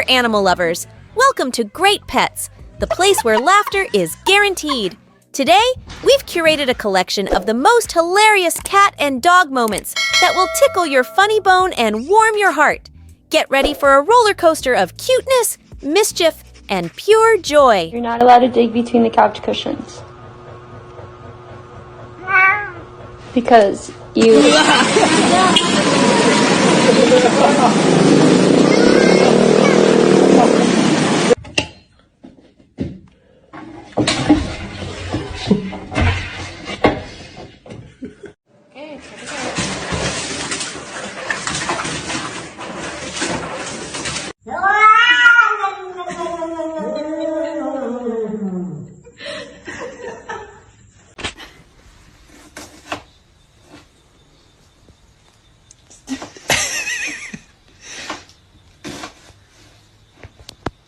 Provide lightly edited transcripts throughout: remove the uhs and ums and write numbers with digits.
animal lovers! Welcome to Great Pets, the place where laughter is guaranteed. Today, we've curated a collection of the most hilarious cat and dog moments that will tickle your funny bone and warm your heart. Get ready for a roller coaster of cuteness, mischief, and pure joy. You're not allowed to dig between the couch cushions. Because you...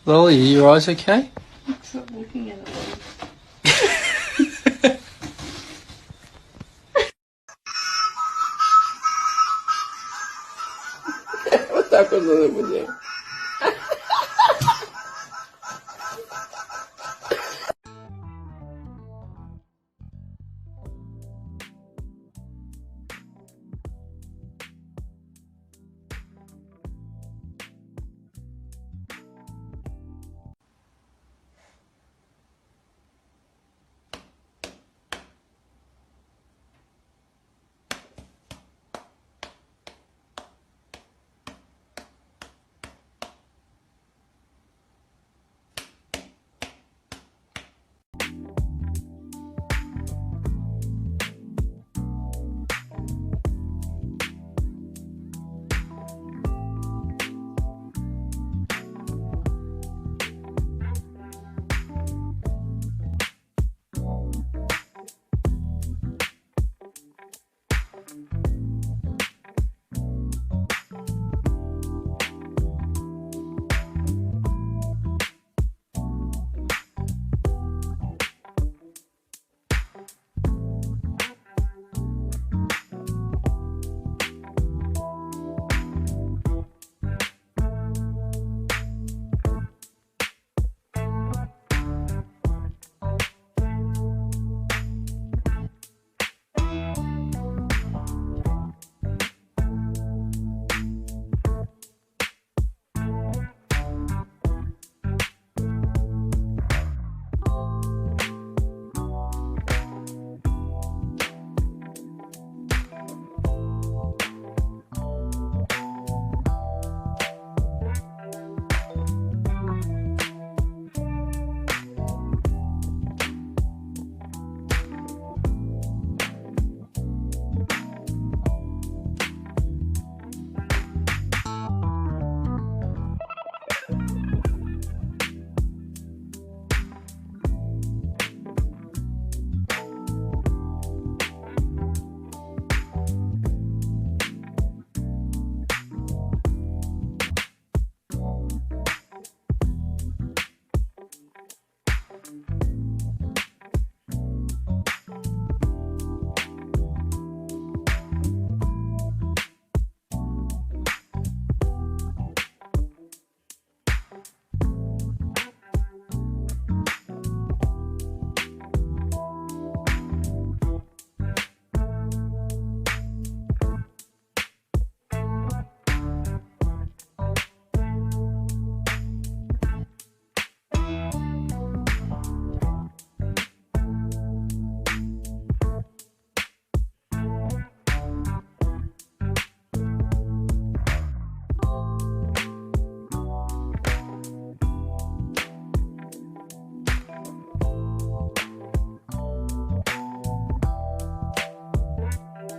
Lolly, are your eyes okay? Stop looking at it. What's happening with you?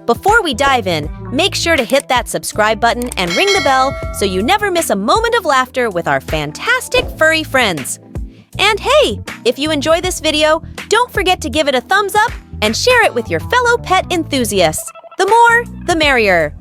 Before we dive in, make sure to hit that subscribe button and ring the bell so you never miss a moment of laughter with our fantastic furry friends. And hey, if you enjoy this video, don't forget to give it a thumbs up and share it with your fellow pet enthusiasts. The more, the merrier.